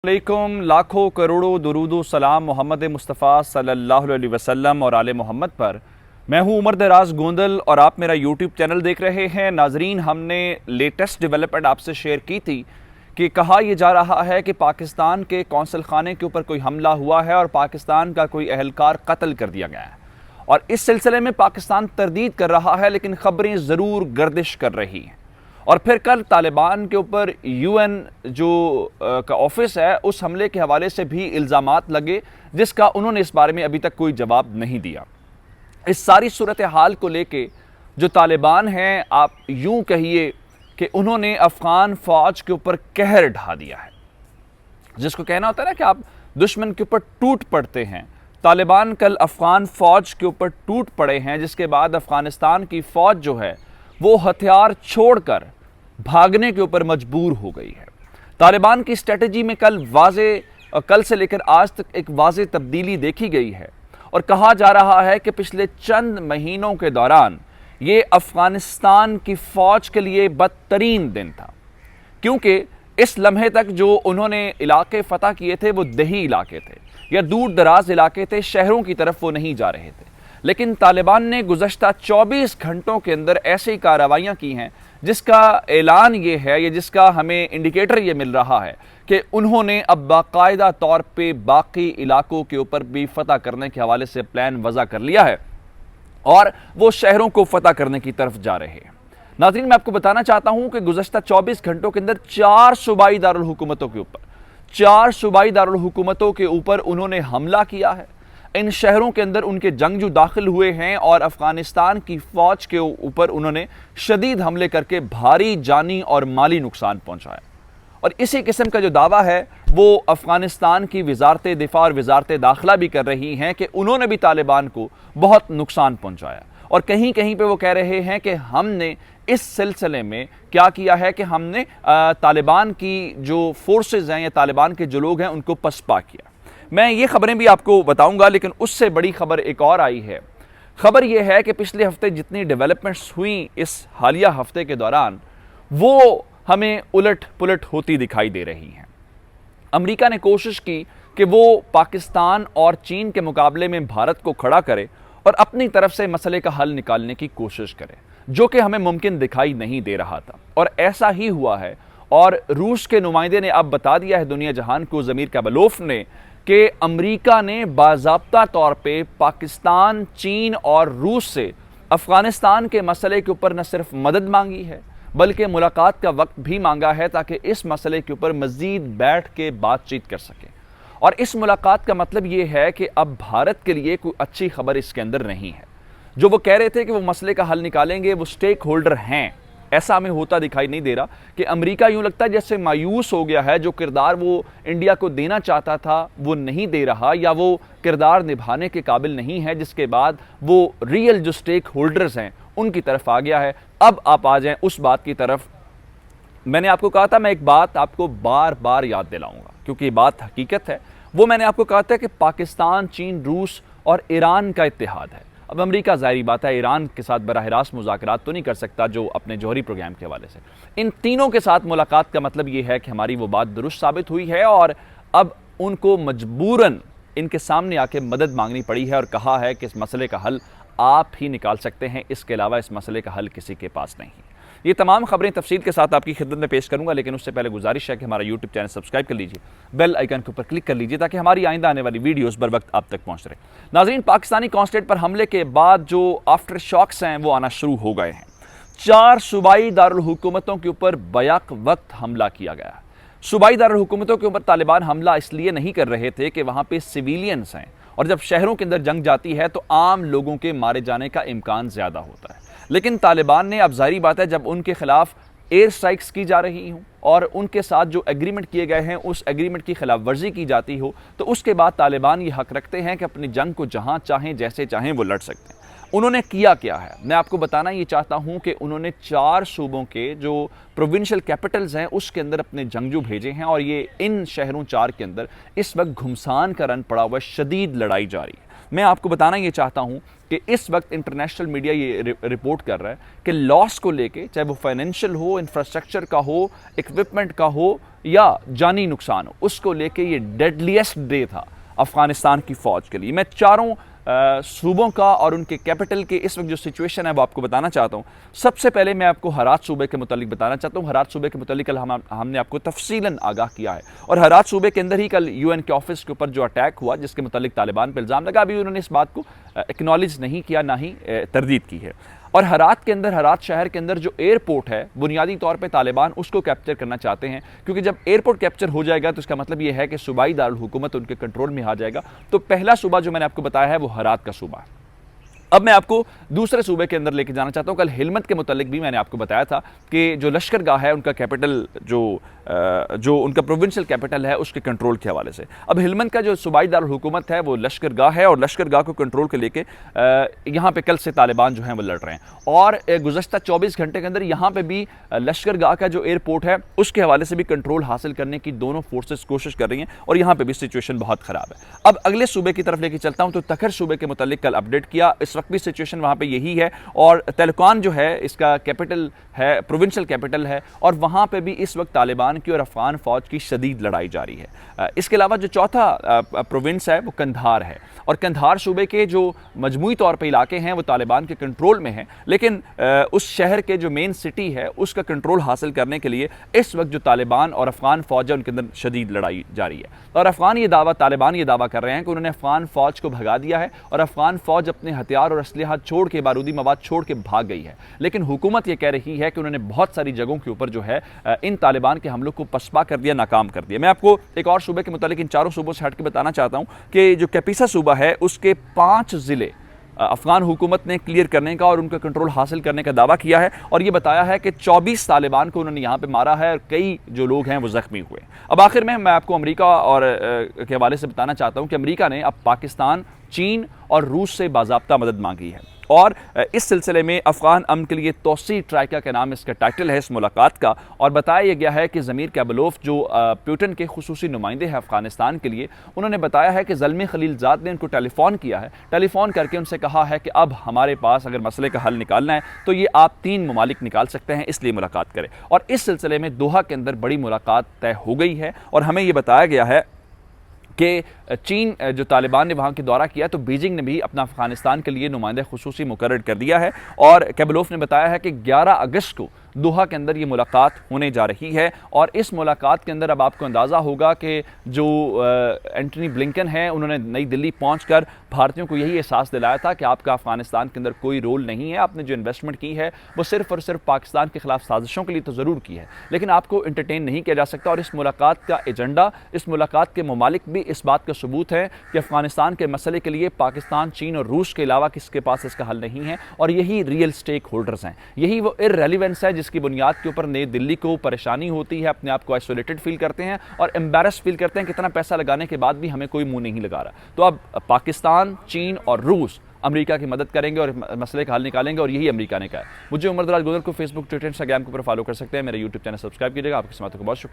अलैकुम। लाखों करोड़ों दुरूदो सलाम मोहम्मद मुस्तफ़ा सल्लल्लाहु अलैहि वसल्लम और आले मोहम्मद पर। मैं हूं उमर दराज गोंदल और आप मेरा यूट्यूब चैनल देख रहे हैं। नाजरीन, हमने लेटेस्ट डेवलपमेंट आपसे शेयर की थी कि कहा यह जा रहा है कि पाकिस्तान के कौंसल खाने के ऊपर कोई हमला हुआ है और पाकिस्तान का कोई अहलकार कत्ल कर दिया गया है, और इस सिलसिले में पाकिस्तान तरदीद कर रहा है, लेकिन ख़बरें ज़रूर गर्दिश कर रही हैं। और फिर कल तालिबान के ऊपर यूएन जो का ऑफिस है, उस हमले के हवाले से भी इल्ज़ामात लगे, जिसका उन्होंने इस बारे में अभी तक कोई जवाब नहीं दिया। इस सारी सूरत हाल को लेके जो तालिबान हैं, आप यूं कहिए कि उन्होंने अफ़गान फ़ौज के ऊपर कहर ढा दिया है। जिसको कहना होता है ना कि आप दुश्मन के ऊपर टूट पड़ते हैं। तालिबान कल अफ़गान फ़ौज के ऊपर टूट पड़े हैं, जिसके बाद अफ़गानिस्तान की फ़ौज जो है वो हथियार छोड़कर भागने के ऊपर मजबूर हो गई है। तालिबान की स्ट्रेटजी में कल से लेकर आज तक एक वाज़े तब्दीली देखी गई है, और कहा जा रहा है कि पिछले चंद महीनों के दौरान ये अफ़गानिस्तान की फ़ौज के लिए बदतरीन दिन था, क्योंकि इस लम्हे तक जो उन्होंने इलाके फ़तह किए थे वो दही इलाके थे या दूर दराज इलाके थे, शहरों की तरफ वो नहीं जा रहे थे। लेकिन तालिबान ने गुज़श्ता 24 घंटों के अंदर ऐसी कार्रवाइयाँ की हैं जिसका ऐलान ये है, या जिसका हमें इंडिकेटर ये मिल रहा है कि उन्होंने अब बाकायदा तौर पे बाकी इलाकों के ऊपर भी फतह करने के हवाले से प्लान वज़ा कर लिया है और वो शहरों को फतह करने की तरफ जा रहे हैं। नाज़रीन, मैं आपको बताना चाहता हूँ कि गुज़श्ता 24 घंटों के अंदर 4 सूबाई दारुल हुकूमतों के ऊपर उन्होंने हमला किया है। इन शहरों के अंदर उनके जंगजू दाखिल हुए हैं और अफ़गानिस्तान की फ़ौज के ऊपर उन्होंने शदीद हमले करके भारी जानी और माली नुकसान पहुंचाया। और इसी किस्म का जो दावा है वो अफ़गानिस्तान की वज़ारत दिफ़ा और वज़ारत दाखिला भी कर रही हैं कि उन्होंने भी तालिबान को बहुत नुकसान पहुंचाया। और कहीं कहीं पे वो कह रहे हैं कि हमने इस सिलसिले में क्या किया है कि हमने तालिबान की जो फोर्सेज हैं या तालिबान के जो लोग हैं उनको पसपा किया। मैं ये खबरें भी आपको बताऊंगा, लेकिन उससे बड़ी खबर एक और आई है। खबर यह है कि पिछले हफ्ते जितनी डेवलपमेंट्स हुई इस हालिया हफ्ते के दौरान, वो हमें उलट पुलट होती दिखाई दे रही हैं। अमेरिका ने कोशिश की कि वो पाकिस्तान और चीन के मुकाबले में भारत को खड़ा करे और अपनी तरफ से मसले का हल निकालने की कोशिश करे, जो कि हमें मुमकिन दिखाई नहीं दे रहा था, और ऐसा ही हुआ है। और रूस के नुमाइंदे ने अब बता दिया है दुनिया जहान को, ज़मीर काबलोफ ने, कि अमेरिका ने बाज़ाब्ता तौर पे पाकिस्तान, चीन और रूस से अफ़गानिस्तान के मसले के ऊपर न सिर्फ मदद मांगी है बल्कि मुलाकात का वक्त भी मांगा है, ताकि इस मसले के ऊपर मज़ीद बैठ के बातचीत कर सकें। और इस मुलाकात का मतलब ये है कि अब भारत के लिए कोई अच्छी खबर इसके अंदर नहीं है। जो वो कह रहे थे कि वो मसले का हल निकालेंगे, वो स्टेक होल्डर हैं, ऐसा हमें होता दिखाई नहीं दे रहा। कि अमेरिका यूं लगता है जैसे मायूस हो गया है, जो किरदार वो इंडिया को देना चाहता था वो नहीं दे रहा, या वो किरदार निभाने के काबिल नहीं है, जिसके बाद वो रियल जो स्टेक होल्डर्स हैं उनकी तरफ आ गया है। अब आप आ जाएं उस बात की तरफ। मैंने आपको कहा था, मैं एक बात आपको बार बार याद दिलाऊंगा क्योंकि ये बात हकीकत है। वो मैंने आपको कहा था कि पाकिस्तान, चीन, रूस और ईरान का इत्तेहाद है। अब अमेरिका ज़ाहिरी बात है ईरान के साथ बराह रास्त मुज़ाकरात तो नहीं कर सकता, जो अपने जौहरी प्रोग्राम के हवाले से। इन तीनों के साथ मुलाकात का मतलब ये है कि हमारी वो बात दुरुस्त साबित हुई है, और अब उनको मजबूरन इनके सामने आके मदद मांगनी पड़ी है और कहा है कि इस मसले का हल आप ही निकाल सकते हैं, इसके अलावा इस मसले का हल किसी के पास नहीं है। ये तमाम खबरें तफसील के साथ आपकी खिदमत में पेश करूंगा, लेकिन उससे पहले गुजारिश है कि हमारा यूट्यूब चैनल सब्सक्राइब कर लीजिए, बेल आइकन के ऊपर क्लिक कर लीजिए, ताकि हमारी आइंदा आने वाली वीडियोस बर वक्त आप तक पहुंच रहे। नाज़रीन, पाकिस्तानी कॉन्सुलेट पर हमले के बाद जो आफ्टर शॉक्स हैं वो आना शुरू हो गए हैं। 4 सूबाई दारुल हुकूमतों के ऊपर बैक वक्त हमला किया गया। सूबाई दारुल हुकूमतों के ऊपर तालिबान हमला इसलिए नहीं कर रहे थे कि वहाँ पे सिविलियंस हैं, और जब शहरों के अंदर जंग जाती है तो आम लोगों के मारे जाने का इम्कान ज़्यादा होता है। लेकिन तालिबान ने, अब जाहिर बात है, जब उनके खिलाफ एयर स्ट्राइक्स की जा रही हों और उनके साथ जो एग्रीमेंट किए गए हैं उस एग्रीमेंट की खिलाफ वर्जी की जाती हो, तो उसके बाद तालिबान ये हक रखते हैं कि अपनी जंग को जहां चाहें जैसे चाहें वो लड़ सकते हैं। उन्होंने किया क्या है, मैं आपको बताना ये चाहता हूं कि उन्होंने 4 सूबों के जो प्रोविंशियल कैपिटल्स हैं उसके अंदर अपने जंगजू भेजे हैं, और ये इन शहरों 4 के अंदर इस वक्त घुमसान का रन पड़ा हुआ, शदीद लड़ाई जारी है। मैं आपको बताना ये चाहता हूं कि इस वक्त इंटरनेशनल मीडिया ये रिपोर्ट कर रहा है कि लॉस को लेके, चाहे वो फाइनेंशियल हो, इंफ्रास्ट्रक्चर का हो, इक्विपमेंट का हो या जानी नुकसान हो, उसको लेके ये डेडलीस्ट डे था अफगानिस्तान की फौज के लिए। मैं चारों सूबों का और उनके कैपिटल के इस वक्त जो सिचुएशन है वो आपको बताना चाहता हूं। सबसे पहले मैं आपको हरात सूबे के मुतालिक बताना चाहता हूं। हरात सूबे के मुतालिक कल हमने आपको तफसीलन आगाह किया है, और हरात सूबे के अंदर ही कल UN के ऑफिस के ऊपर जो अटैक हुआ, जिसके मुतालिक तालिबान पर इल्ज़ाम लगा, अभी उन्होंने इस बात को एक्नॉलेज नहीं किया, ना ही तरदीद की है। और हरात के अंदर, हरात शहर के अंदर जो एयरपोर्ट है, बुनियादी तौर पे तालिबान उसको कैप्चर करना चाहते हैं, क्योंकि जब एयरपोर्ट कैप्चर हो जाएगा तो इसका मतलब ये है कि सूबाई दारुल हुकूमत उनके कंट्रोल में आ जाएगा। तो पहला सूबा जो मैंने आपको बताया है वो हरात का सूबा है। अब मैं आपको दूसरे सूबे के अंदर लेके जाना चाहता हूं। कल हिलमत के मुतालिक भी मैंने आपको बताया था कि जो लश्करगाह है उनका कैपिटल, जो उनका प्रोविंशियल कैपिटल है, उसके कंट्रोल के हवाले से अब हिलमत का जो सूबाई दारुल हुकूमत है वो लश्करगाह है, और लश्करगाह को कंट्रोल के लेके यहाँ पे कल से तालिबान जो हैं वो लड़ रहे हैं। और गुज़श्ता 24 घंटे के अंदर यहाँ पे भी लश्करगाह का जो एयरपोर्ट है उसके हवाले से भी कंट्रोल हासिल करने की दोनों फोर्सेस कोशिश कर रही हैं, और यहाँ पे भी सिचुएशन बहुत ख़राब है। अब अगले सूबे की तरफ लेके चलता हूँ, तो तखर सूबे के मुतालिक कल अपडेट किया, इस वक्त भी सिचुएशन वहाँ पे यही है, और तेलुकान जो है इसका कैपिटल है, प्रोविंशियल कैपिटल है, और वहाँ पे भी इस वक्त तालिबान की और अफगान फौज की शदीद लड़ाई जारी है। इसके अलावा जो चौथा प्रोविंस है वो कंधार है, और कंधार सूबे के जो मजमूई तौर पे इलाके हैं वो तालिबान के कंट्रोल में हैं, लेकिन उस शहर के जो मेन सिटी है उसका कंट्रोल हासिल करने के लिए इस वक्त जो तालिबान और अफगान फौज है उनके अंदर शदीद लड़ाई जारी है। और तालिबान ये दावा कर रहे हैं कि उन्होंने अफगान फौज को भगा दिया है, और अफगान फौज अपने हथियार और असलहा छोड़ के, बारूदी मवाद छोड़ के भाग गई है। लेकिन हुकूमत ये कह रही है कि उन्होंने बहुत सारी जगहों के ऊपर जो है इन तालिबान के हमलों को पसपा कर दिया, नाकाम कर दिया। मैं आपको एक और सूबे के मुतालिक इन चारों सूबों से हट के बताना चाहता हूं कि जो कैपिसा सूबा है उसके 5 जिले अफगान हुकूमत ने क्लियर करने का और उनका कंट्रोल हासिल करने का दावा किया है, और ये बताया है कि 24 तालिबान को उन्होंने यहाँ पे मारा है, और कई जो लोग हैं वो जख्मी हुए। अब आखिर में मैं आपको अमेरिका और के हवाले से बताना चाहता हूँ कि अमेरिका ने अब पाकिस्तान, चीन और रूस से बाज़ाब्ता मदद मांगी है, और इस सिलसिले में अफ़गान अमन के लिए तोसी ट्राइका के नाम इसका टाइटल है इस मुलाकात का। और बताया गया है कि ज़मीर कैबलोफ जो पुतिन के खुसूसी नुमाइंदे हैं अफ़गानिस्तान के लिए, उन्होंने बताया है कि ज़ल्मी खलीलज़ाद ने उनको टेलीफ़ोन किया है, टेलीफ़ोन करके उनसे कहा है कि अब हमारे पास अगर मसले का हल निकालना है तो ये आप 3 ममालिक निकाल सकते हैं, इसलिए मुलाकात करें। और इस सिलसिले में दोहा के अंदर बड़ी मुलाकात तय हो गई है, और हमें ये बताया गया है कि चीन जो तालिबान ने वहाँ के दौरा किया तो बीजिंग ने भी अपना अफगानिस्तान के लिए नुमाइंदा खुसूसी मुकर्रर कर दिया है, और कैबलोफ ने बताया है कि 11 अगस्त को दोहा के अंदर ये मुलाकात होने जा रही है। और इस मुलाकात के अंदर अब आपको अंदाज़ा होगा कि जो एंटनी ब्लिंकन है उन्होंने नई दिल्ली पहुंचकर भारतीयों को यही एहसास दिलाया था कि आपका अफगानिस्तान के अंदर कोई रोल नहीं है, आपने जो इन्वेस्टमेंट की है वो सिर्फ और सिर्फ पाकिस्तान के खिलाफ साजिशों के लिए तो ज़रूर की है, लेकिन आपको इंटरटेन नहीं किया जा सकता। और इस मुलाकात का एजेंडा, इस मुलाकात के ममालिक भी इस बात का सबूत है कि अफगानिस्तान के मसले के लिए पाकिस्तान, चीन और रूस के अलावा किसके पास इसका हल नहीं है, और यही रियल स्टेक होल्डर्स हैं, यही वो इररेलेवेंस है जिसकी बुनियाद के ऊपर नई दिल्ली को परेशानी होती है, अपने आप को आइसोलेटेड फील करते हैं और एम्बैरस फील करते हैं, कितना पैसा लगाने के बाद भी हमें कोई मुंह नहीं लगा रहा। तो अब पाकिस्तान, चीन और रूस अमेरिका की मदद करेंगे और मसले का हल निकालेंगे, और यही अमेरिका ने कहा है। मुझे उमर दराज गोदर को फेसबुक, ट्विटर, इंस्टाग्राम के ऊपर फॉलो कर सकते हैं, मेरे यूट्यूब चैनल सब्सक्राइब कीजिएगा। आपकी समात को बहुत शुक्रिया।